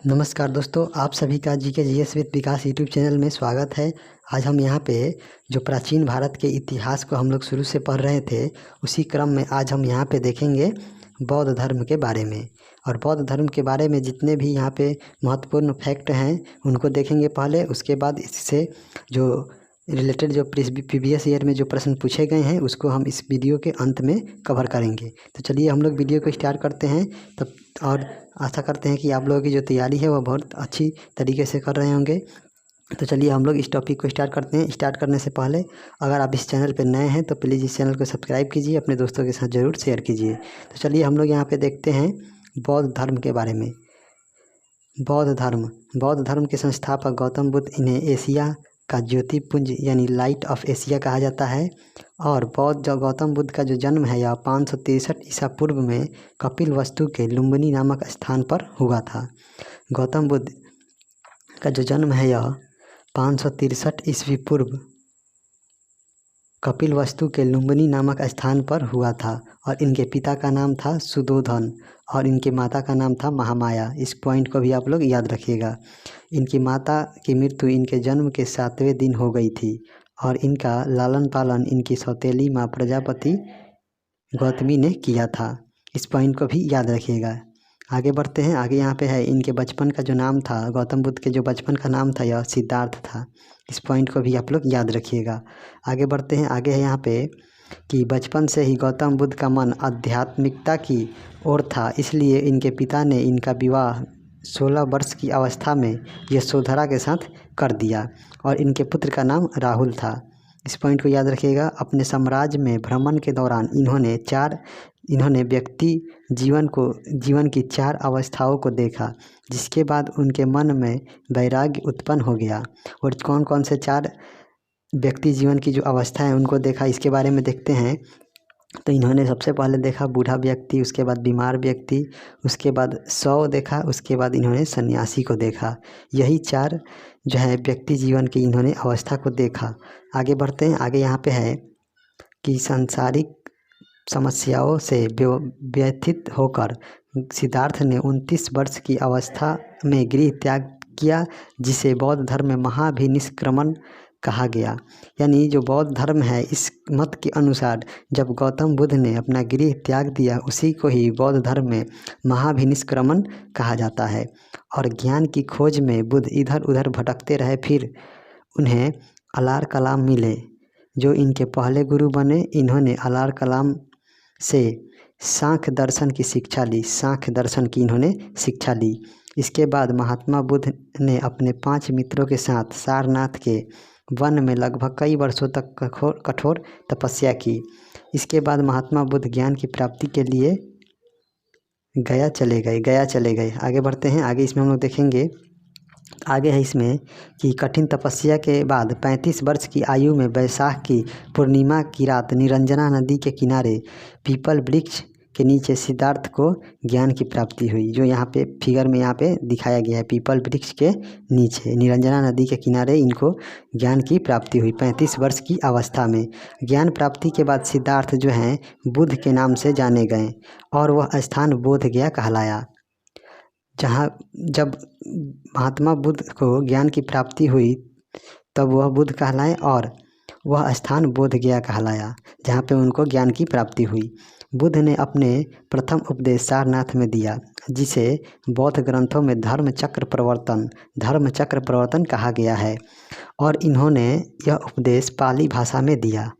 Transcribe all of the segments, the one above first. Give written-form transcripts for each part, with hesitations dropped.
नमस्कार दोस्तों, आप सभी का GK GS with Vikas YouTube channel में स्वागत है। आज हम यहाँ पे जो प्राचीन भारत के इतिहास को हम लोग शुरू से पढ़ रहे थे, उसी क्रम में आज हम यहाँ पे देखेंगे बौद्ध धर्म के बारे में। और बौद्ध धर्म के बारे में जितने भी यहाँ पे महत्वपूर्ण फैक्ट हैं उनको देखेंगे पहले, उसके बाद इससे जो रिलेटेड जो प्रीवियस ईयर में जो प्रश्न पूछे गए हैं उसको हम इस वीडियो के अंत में कवर करेंगे। तो चलिए हम लोग वीडियो को स्टार्ट करते हैं तब, और आशा करते हैं कि आप लोगों की जो तैयारी है वह बहुत अच्छी तरीके से कर रहे होंगे। तो चलिए हम लोग इस टॉपिक को स्टार्ट करते हैं। स्टार्ट करने से पहले अगर आप इस चैनल पर नए हैं तो प्लीज़ इस चैनल को सब्सक्राइब कीजिए, अपने दोस्तों के साथ ज़रूर शेयर कीजिए। तो चलिए हम लोग यहाँ पे देखते हैं बौद्ध धर्म के बारे में। बौद्ध धर्म के संस्थापक गौतम बुद्ध, इन्हें एशिया का ज्योतिपुंज यानी लाइट ऑफ एशिया कहा जाता है। और गौतम बुद्ध का जो जन्म है यह 563 ईसा पूर्व में कपिलवस्तु के लुम्बिनी नामक स्थान पर हुआ था। गौतम बुद्ध का जो जन्म है यह 563 ईस्वी पूर्व कपिलवस्तु के लुम्बिनी नामक स्थान पर हुआ था। और इनके पिता का नाम था सुदोधन और इनके माता का नाम था महामाया। इस पॉइंट को भी आप लोग याद रखिएगा। इनकी माता की मृत्यु इनके जन्म के 7वें दिन हो गई थी और इनका लालन पालन इनकी सौतेली माँ प्रजापति गौतमी ने किया था। इस पॉइंट को भी याद रखिएगा। आगे बढ़ते हैं। आगे यहाँ पे है इनके बचपन का जो नाम था, गौतम बुद्ध के जो बचपन का नाम था यह सिद्धार्थ था। इस पॉइंट को भी आप लोग याद रखिएगा। आगे बढ़ते हैं। आगे है यहाँ पे कि बचपन से ही गौतम बुद्ध का मन आध्यात्मिकता की ओर था, इसलिए इनके पिता ने इनका विवाह 16 वर्ष की अवस्था में यशोधरा के साथ कर दिया और इनके पुत्र का नाम राहुल था। इस पॉइंट को याद रखिएगा। अपने साम्राज्य में भ्रमण के दौरान इन्होंने व्यक्ति जीवन की 4 अवस्थाओं को देखा, जिसके बाद उनके मन में वैराग्य उत्पन्न हो गया। और कौन कौन से 4 व्यक्ति जीवन की जो अवस्था है उनको देखा, इसके बारे में देखते हैं। तो इन्होंने सबसे पहले देखा बूढ़ा व्यक्ति, उसके बाद बीमार व्यक्ति, उसके बाद शव देखा, उसके बाद इन्होंने सन्यासी को देखा। यही 4 जो है व्यक्ति जीवन की इन्होंने अवस्था को देखा। आगे बढ़ते हैं। आगे यहाँ पे है कि सांसारिक समस्याओं से व्यथित होकर सिद्धार्थ ने 29 वर्ष की अवस्था में गृह त्याग किया, जिसे बौद्ध धर्म में महाभिनिष्क्रमण कहा गया। यानी जो बौद्ध धर्म है, इस मत के अनुसार जब गौतम बुद्ध ने अपना गृह त्याग दिया, उसी को ही बौद्ध धर्म में महाभिनिष्क्रमण कहा जाता है। और ज्ञान की खोज में बुद्ध इधर उधर भटकते रहे। फिर उन्हें अलार कलाम मिले, जो इनके पहले गुरु बने। इन्होंने अलार कलाम से सांख्य दर्शन की शिक्षा ली। सांख्य दर्शन की इन्होंने शिक्षा ली। इसके बाद महात्मा बुद्ध ने अपने 5 मित्रों के साथ सारनाथ के वन में लगभग कई वर्षों तक कठोर तपस्या की। इसके बाद महात्मा बुद्ध ज्ञान की प्राप्ति के लिए गया चले गए। आगे बढ़ते हैं। आगे इसमें हम लोग देखेंगे। आगे है इसमें कि कठिन तपस्या के बाद 35 वर्ष की आयु में वैशाख की पूर्णिमा की रात निरंजना नदी के किनारे पीपल वृक्ष के नीचे सिद्धार्थ को ज्ञान की प्राप्ति हुई। जो यहाँ पे फिगर में यहाँ पे दिखाया गया है, पीपल वृक्ष के नीचे निरंजना नदी के किनारे इनको ज्ञान की प्राप्ति हुई 35 वर्ष की अवस्था में। ज्ञान प्राप्ति के बाद सिद्धार्थ जो हैं बुद्ध के नाम से जाने गए और वह स्थान बोध गया कहलाया। जब महात्मा बुद्ध को ज्ञान की प्राप्ति हुई तब वह बुद्ध कहलाए और वह स्थान बोध गया कहलाया, जहाँ पे उनको ज्ञान की प्राप्ति हुई। बुद्ध ने अपने प्रथम उपदेश सारनाथ में दिया, जिसे बौद्ध ग्रंथों में धर्म चक्र प्रवर्तन कहा गया है। और इन्होंने यह उपदेश पाली भाषा में दिया।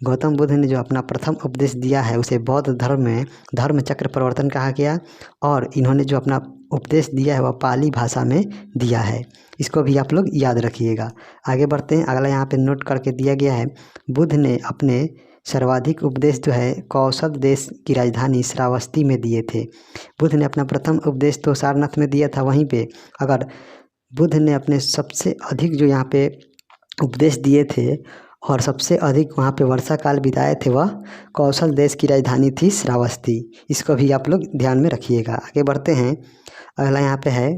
गौतम बुद्ध ने जो अपना प्रथम उपदेश दिया है उसे बौद्ध धर्म में धर्म चक्र प्रवर्तन कहा गया, और इन्होंने जो अपना उपदेश दिया है वह पाली भाषा में दिया है। इसको भी आप लोग याद रखिएगा। आगे बढ़ते हैं। अगला यहाँ पे नोट करके दिया गया है, बुद्ध ने अपने सर्वाधिक उपदेश जो है कौशल देश की राजधानी श्रावस्ती में दिए थे। बुद्ध ने अपना प्रथम उपदेश तो सारनाथ में दिया था, वहीं पे अगर बुद्ध ने अपने सबसे अधिक जो यहाँ पे उपदेश दिए थे और सबसे अधिक वहाँ पे वर्षा काल बिताए थे, वह कौशल देश की राजधानी थी श्रावस्ती। इसको भी आप लोग ध्यान में रखिएगा। आगे बढ़ते हैं। अगला यहाँ पे है,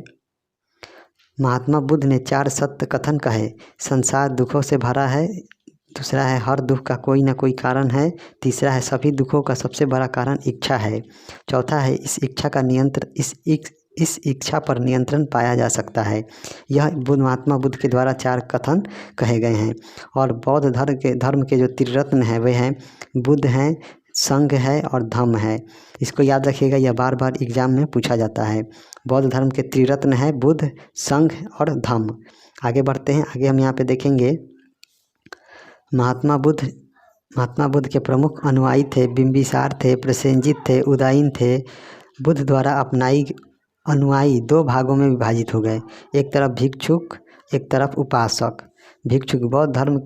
महात्मा बुद्ध ने 4 सत्य कथन कहे। संसार दुखों से भरा है। दूसरा है हर दुख का कोई ना कोई कारण है। तीसरा है सभी दुखों का सबसे बड़ा कारण इच्छा है। चौथा है इस इस इच्छा पर नियंत्रण पाया जा सकता है। यह महात्मा बुद्ध के द्वारा 4 कथन कहे गए हैं। और बौद्ध धर्म के जो त्रिरत्न हैं वे हैं बुद्ध हैं, संघ है और धम्म है। इसको याद रखिएगा, यह बार बार एग्जाम में पूछा जाता है। बौद्ध धर्म के त्रिरत्न है बुद्ध, संघ और धम्म। आगे बढ़ते हैं। आगे हम यहाँ पे देखेंगे महात्मा बुद्ध के प्रमुख अनुयायी थे बिंबिसार थे, प्रसेनजित थे, उदयन थे। बुद्ध द्वारा अपनाई अनुयायी 2 भागों में विभाजित हो गए, एक तरफ भिक्षुक, एक तरफ उपासक। भिक्षुक बौद्ध धर्म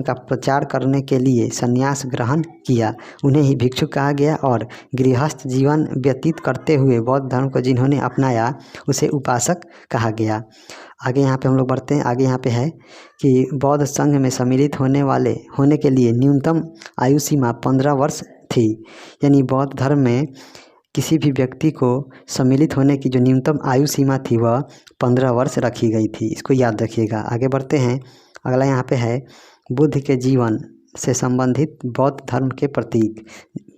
का प्रचार करने के लिए संन्यास ग्रहण किया, उन्हें ही भिक्षुक कहा गया। और गृहस्थ जीवन व्यतीत करते हुए बौद्ध धर्म को जिन्होंने अपनाया उसे उपासक कहा गया। आगे यहाँ पे हम लोग बढ़ते हैं। आगे यहाँ पे है कि बौद्ध संघ में सम्मिलित होने के लिए न्यूनतम आयु सीमा 15 वर्ष थी। यानी बौद्ध धर्म में किसी भी व्यक्ति को सम्मिलित होने की जो न्यूनतम आयु सीमा थी वह 15 वर्ष रखी गई थी। इसको याद रखिएगा। आगे बढ़ते हैं। अगला यहाँ पे है बुद्ध के जीवन से संबंधित बौद्ध धर्म के प्रतीक।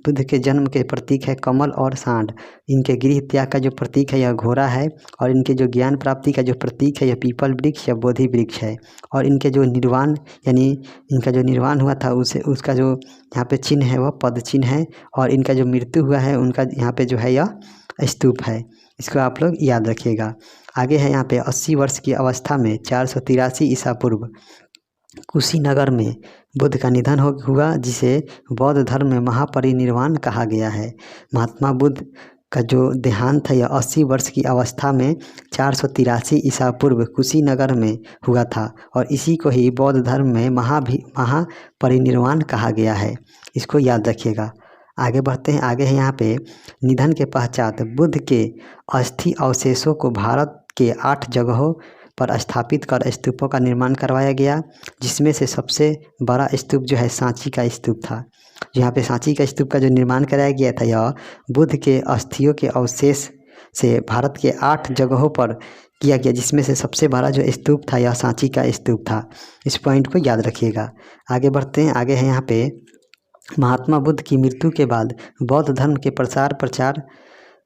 बुद्ध के जन्म के प्रतीक है कमल और सांड। इनके गृह त्याग का जो प्रतीक है यह घोड़ा है। और इनके जो ज्ञान प्राप्ति का जो प्रतीक है यह पीपल वृक्ष या बोधि वृक्ष है। और इनके जो निर्वाण यानी इनका जो निर्वाण हुआ था उसका जो यहाँ पे चिन्ह है वह पद चिन्ह है। और इनका जो मृत्यु हुआ है उनका यहाँ पे जो है यह स्तूप है। इसको आप लोग याद रखिएगा। आगे है यहाँ पे 80 वर्ष की अवस्था में 483 ईसा पूर्व कुशीनगर में बुद्ध का निधन हुआ, जिसे बौद्ध धर्म में महापरिनिर्वाण कहा गया है। महात्मा बुद्ध का जो देहांत है यह 80 वर्ष की अवस्था में 483 ईसा पूर्व कुशीनगर में हुआ था। और इसी को ही बौद्ध धर्म में महापरिनिर्वाण कहा गया है। इसको याद रखिएगा। आगे बढ़ते हैं। आगे है यहाँ पे निधन के पश्चात बुद्ध के अस्थि अवशेषों को भारत के 8 जगहों पर स्थापित कर स्तूपों का निर्माण करवाया गया, जिसमें से सबसे बड़ा स्तूप जो है सांची का स्तूप था। यहाँ पे सांची का स्तूप का जो निर्माण कराया गया था यह बुद्ध के अस्थियों के अवशेष से भारत के 8 जगहों पर किया गया, जिसमें से सबसे बड़ा जो स्तूप था यह सांची का स्तूप था। इस पॉइंट को याद रखिएगा। आगे बढ़ते हैं। आगे है यहाँ पे महात्मा बुद्ध की मृत्यु के बाद बौद्ध धर्म के प्रचार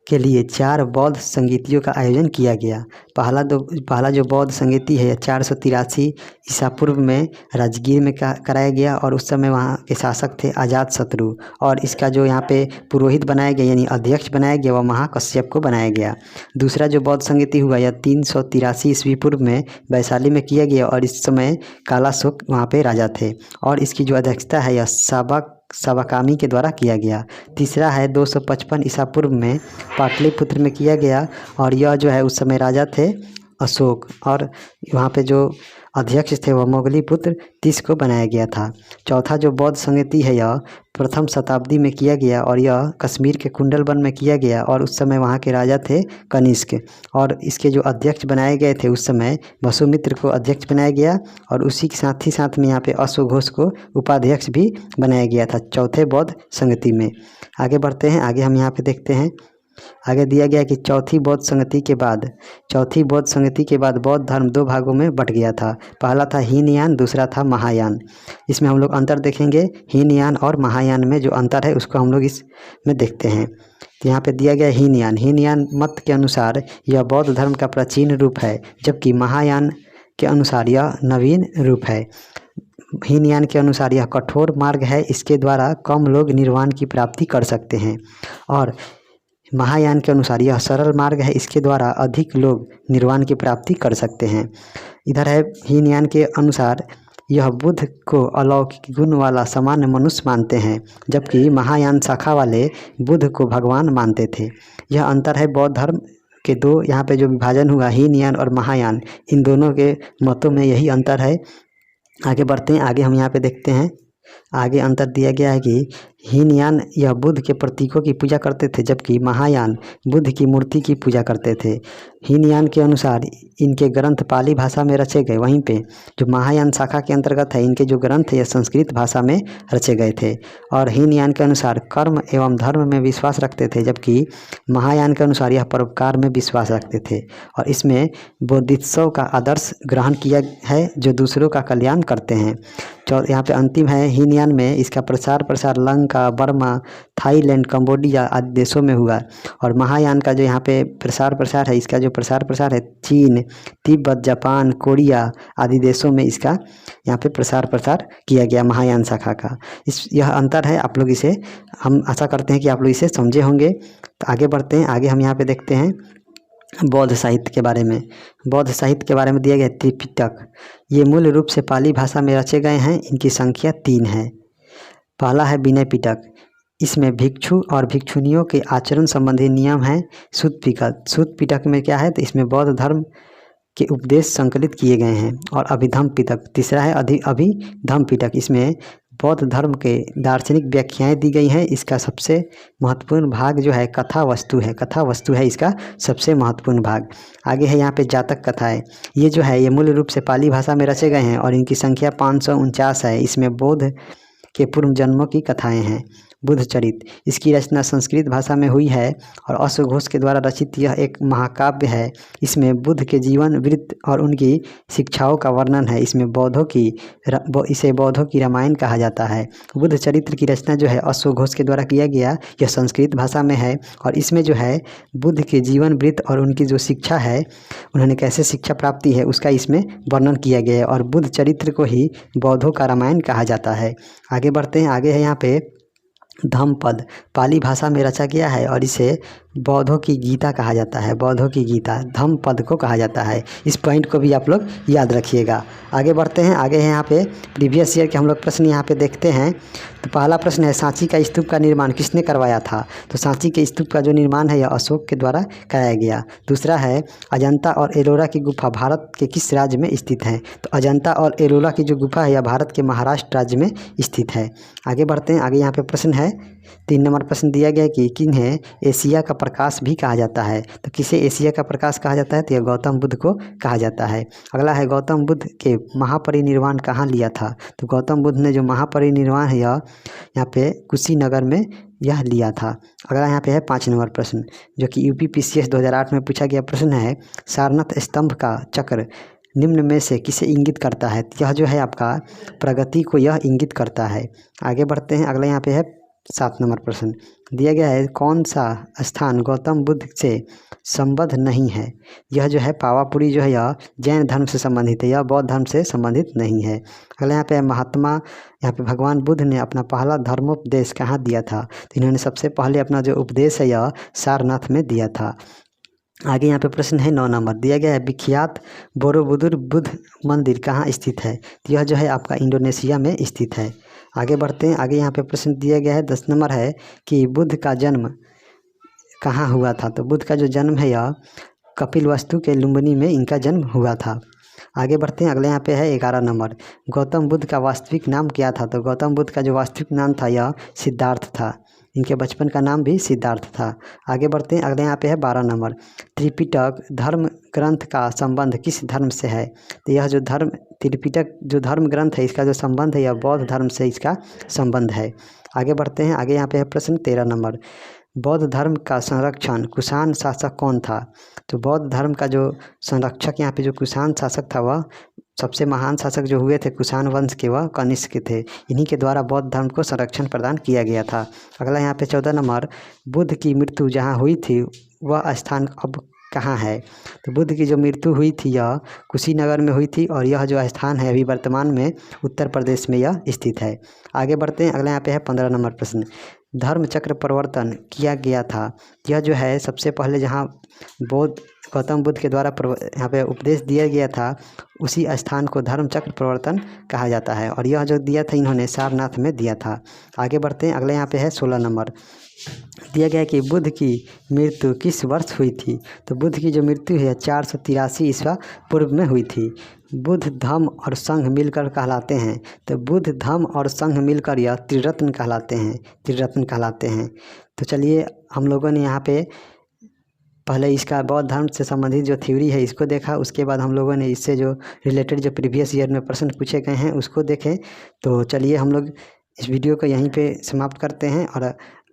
के लिए 4 बौद्ध संगीतियों का आयोजन किया गया। पहला जो बौद्ध संगीति है 483 ईसा पूर्व में राजगीर में कराया गया। और उस समय वहाँ के शासक थे अजातशत्रु। और इसका जो यहाँ पे पुरोहित बनाया गया यानी अध्यक्ष बनाया गया वह महाकश्यप को बनाया गया। दूसरा जो बौद्ध संगीति हुआ यह 383 ईस्वी पूर्व में वैशाली में किया गया। और इस समय कालाशोक वहाँ पे राजा थे। और इसकी जो अध्यक्षता है यह साबाकामी के द्वारा किया गया। तीसरा है 255 ईसा पूर्व में पाटलिपुत्र में किया गया। और यह जो है उस समय राजा थे अशोक। और वहाँ पे जो अध्यक्ष थे वह मोगलीपुत्र तीस को बनाया गया था। चौथा जो बौद्ध संगीति है यह 1वीं शताब्दी में किया गया। और यह कश्मीर के कुंडलवन में किया गया। और उस समय वहाँ के राजा थे कनिष्क। और इसके जो अध्यक्ष बनाए गए थे उस समय वसुमित्र को अध्यक्ष बनाया गया। और उसी के साथ में यहाँ पे अश्वघोष को उपाध्यक्ष भी बनाया गया था चौथे बौद्ध संगति में। आगे बढ़ते हैं। आगे हम यहाँ पे देखते हैं। आगे दिया गया कि चौथी बौद्ध संगति के बाद बौद्ध धर्म 2 भागों में बट गया था। पहला था हीनयान, दूसरा था महायान। इसमें हम लोग अंतर देखेंगे। हीनयान और महायान में जो अंतर है उसको हम लोग इसमें देखते हैं। तो यहाँ पे दिया गया हीनयान मत के अनुसार यह बौद्ध धर्म का प्राचीन रूप है, जबकि महायान के अनुसार यह नवीन रूप है। हीनयान के अनुसार यह कठोर मार्ग है, इसके द्वारा कम लोग निर्वाण की प्राप्ति कर सकते हैं। और महायान के अनुसार यह सरल मार्ग है, इसके द्वारा अधिक लोग निर्वाण की प्राप्ति कर सकते हैं। इधर है हीनयान के अनुसार यह बुद्ध को अलौकिक गुण वाला सामान्य मनुष्य मानते हैं, जबकि महायान शाखा वाले बुद्ध को भगवान मानते थे। यह अंतर है बौद्ध धर्म के 2 यहाँ पे जो विभाजन हुआ हीनयान और महायान, इन दोनों के मतों में यही अंतर है। आगे बढ़ते हैं। आगे हम यहाँ पे देखते हैं। आगे अंतर दिया गया है कि हीनयान यह बुद्ध के प्रतीकों की पूजा करते थे, जबकि महायान बुद्ध की मूर्ति की पूजा करते थे। हीनयान के अनुसार इनके ग्रंथ पाली भाषा में रचे गए, वहीं पे जो महायान शाखा के अंतर्गत है इनके जो ग्रंथ है यह संस्कृत भाषा में रचे गए थे। और हीनयान के अनुसार कर्म एवं धर्म में विश्वास रखते थे, जबकि महायान के अनुसार यह परोपकार में विश्वास रखते थे। और इसमें बोधिसत्व का आदर्श ग्रहण किया है जो दूसरों का कल्याण करते हैं। यहाँ पे अंतिम है हीनयान महायान में इसका प्रसार लंका, बर्मा, थाईलैंड, कंबोडिया आदि देशों में हुआ। और महायान का जो यहाँ पे प्रसार है, इसका जो प्रसार है चीन, तिब्बत, जापान, कोरिया आदि देशों में इसका यहाँ पे प्रसार किया गया महायान शाखा का। यह अंतर है, आप लोग इसे, हम आशा करते हैं कि आप लोग इसे समझे होंगे। तो आगे बढ़ते हैं, आगे हम यहाँ पे देखते हैं बौद्ध साहित्य के बारे में। बौद्ध साहित्य के बारे में दिया गया त्रिपिटक। ये मूल रूप से पाली भाषा में रचे गए हैं। इनकी संख्या 3 है। पहला है विनय पिटक, इसमें भिक्षु और भिक्षुनियों के आचरण संबंधी नियम हैं। सुत्त पिटक में क्या है, तो इसमें बौद्ध धर्म के उपदेश संकलित किए गए हैं। और अभिधम्म पिटक तीसरा है, अभिधम्म पिटक, इसमें बौद्ध धर्म के दार्शनिक व्याख्याएं दी गई हैं। इसका सबसे महत्वपूर्ण भाग जो है कथा वस्तु है इसका सबसे महत्वपूर्ण भाग। आगे है यहाँ पे जातक कथाएं। ये जो है ये मूल रूप से पाली भाषा में रचे गए हैं और इनकी संख्या 549 है। इसमें बौद्ध के पूर्व जन्मों की कथाएं हैं। बुद्ध चरित, इसकी रचना संस्कृत भाषा में हुई है और अश्वघोष के द्वारा रचित यह एक महाकाव्य है। इसमें बुद्ध के जीवन वृत्त और उनकी शिक्षाओं का वर्णन है। इसे बौद्धों की रामायण कहा जाता है। बुद्ध चरित्र की रचना जो है अश्वघोष के द्वारा किया गया, यह संस्कृत भाषा में है और इसमें जो है बुद्ध के जीवन वृत्त और उनकी जो शिक्षा है, उन्होंने कैसे शिक्षा प्राप्ति है, उसका इसमें वर्णन किया गया है। और बुद्ध चरित्र को ही बौद्धों का रामायण कहा जाता है। आगे बढ़ते हैं, आगे है यहाँ पे धम्मपद, पाली भाषा में रचा गया है और इसे बौद्धों की गीता कहा जाता है। बौद्धों की गीता धम्मपद को कहा जाता है। इस पॉइंट को भी आप लोग याद रखिएगा। आगे बढ़ते हैं, आगे है यहाँ पे प्रीवियस ईयर के हम लोग प्रश्न यहाँ पे देखते हैं। तो पहला प्रश्न है, सांची का स्तूप का निर्माण किसने करवाया था? तो सांची के स्तूप का जो निर्माण है यह अशोक के द्वारा कराया गया। दूसरा है, अजंता और एलोरा की गुफा भारत के किस राज्य में स्थित है? तो अजंता और एलोरा की जो गुफा है यह भारत के महाराष्ट्र राज्य में स्थित है। आगे बढ़ते हैं, आगे यहाँ पे प्रश्न है 3 नंबर प्रश्न दिया गया कि किन्हें एशिया का प्रकाश भी कहा जाता है? तो किसे एशिया का प्रकाश कहा जाता है? तो यह गौतम बुद्ध को कहा जाता है। अगला है, गौतम बुद्ध के महापरिनिर्वाण कहाँ लिया था? तो गौतम बुद्ध ने जो महापरिनिर्वाण है यह यहाँ पे कुशीनगर में यह लिया था। अगला यहाँ पे है 5 नंबर प्रश्न, जो कि UPPCS 2008 में पूछा गया प्रश्न है, सारनाथ स्तंभ का चक्र निम्न में से किसे इंगित करता है? यह जो है आपका प्रगति को यह इंगित करता है। आगे बढ़ते हैं, अगला यहाँ पे है 7 नंबर प्रश्न दिया गया है, कौन सा स्थान गौतम बुद्ध से संबद्ध नहीं है? यह जो है पावापुरी जो है यह जैन धर्म से संबंधित है, यह बौद्ध धर्म से संबंधित नहीं है। अगला यहाँ पे यहाँ पे भगवान बुद्ध ने अपना पहला धर्मोपदेश कहाँ दिया था? तो इन्होंने सबसे पहले अपना जो उपदेश है यह सारनाथ में दिया था। आगे यहाँ पे प्रश्न है 9 नंबर दिया गया है, विख्यात बोरोबुदुर बुद्ध मंदिर कहाँ स्थित है? तो यह जो है आपका इंडोनेशिया में स्थित है। आगे बढ़ते हैं, आगे यहाँ पे प्रश्न दिया गया है 10 नंबर है कि बुद्ध का जन्म कहाँ हुआ था? तो बुद्ध का जो जन्म है यह कपिलवस्तु के लुम्बिनी में इनका जन्म हुआ था। आगे बढ़ते हैं, अगले यहाँ पे है 11 नंबर, गौतम बुद्ध का वास्तविक नाम क्या था? तो गौतम बुद्ध का जो वास्तविक नाम था यह सिद्धार्थ था। इनके बचपन का नाम भी सिद्धार्थ था। आगे बढ़ते हैं, अगले यहाँ पे है 12 नंबर, त्रिपिटक धर्म ग्रंथ का संबंध किस धर्म से है? तो यह जो त्रिपिटक जो धर्म ग्रंथ है इसका जो संबंध है यह बौद्ध धर्म से इसका संबंध है। आगे बढ़ते हैं, आगे यहाँ पे है प्रश्न 13 नंबर, बौद्ध धर्म का संरक्षण कुषाण शासक कौन था? तो बौद्ध धर्म का जो संरक्षक यहाँ पे जो कुषाण शासक था वह सबसे महान शासक जो हुए थे कुषाण वंश के वह कनिष्क थे। इन्हीं के द्वारा बौद्ध धर्म को संरक्षण प्रदान किया गया था। अगला यहाँ पे 14 नंबर, बुद्ध की मृत्यु जहाँ हुई थी वह स्थान अब कहाँ है? तो बुद्ध की जो मृत्यु हुई थी यह कुशीनगर में हुई थी और यह जो स्थान है अभी वर्तमान में उत्तर प्रदेश में यह स्थित है। आगे बढ़ते हैं, अगला यहाँ पे है 15 नंबर प्रश्न, धर्म चक्र परिवर्तन किया गया था। यह जो है सबसे पहले जहाँ गौतम बुद्ध के द्वारा यहाँ पे उपदेश दिया गया था उसी स्थान को धर्म चक्र परिवर्तन कहा जाता है और यह जो दिया था इन्होंने सारनाथ में दिया था। आगे बढ़ते हैं, अगले यहाँ पे है 16 नंबर दिया गया कि बुद्ध की मृत्यु किस वर्ष हुई थी? तो बुद्ध की जो मृत्यु है 483 ईस्वी पूर्व में हुई थी। बुद्ध धम्म और संघ मिलकर कहलाते हैं। तो बुद्ध धम्म और संघ मिलकर यह त्रिरत्न कहलाते हैं। तो चलिए हम लोगों ने यहाँ पे पहले इसका बौद्ध धर्म से संबंधित जो थ्योरी है इसको देखा, उसके बाद हम लोगों ने इससे जो रिलेटेड जो प्रीवियस ईयर में प्रश्न पूछे गए हैं उसको देखें। तो चलिए हम लोग इस वीडियो को यहीं पे समाप्त करते हैं और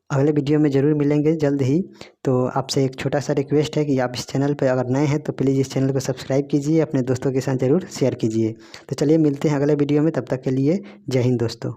अगले वीडियो में ज़रूर मिलेंगे जल्द ही। तो आपसे एक छोटा सा रिक्वेस्ट है कि आप इस चैनल पर अगर नए हैं तो प्लीज़ इस चैनल को सब्सक्राइब कीजिए, अपने दोस्तों के साथ ज़रूर शेयर कीजिए। तो चलिए मिलते हैं अगले वीडियो में, तब तक के लिए जय हिंद दोस्तों।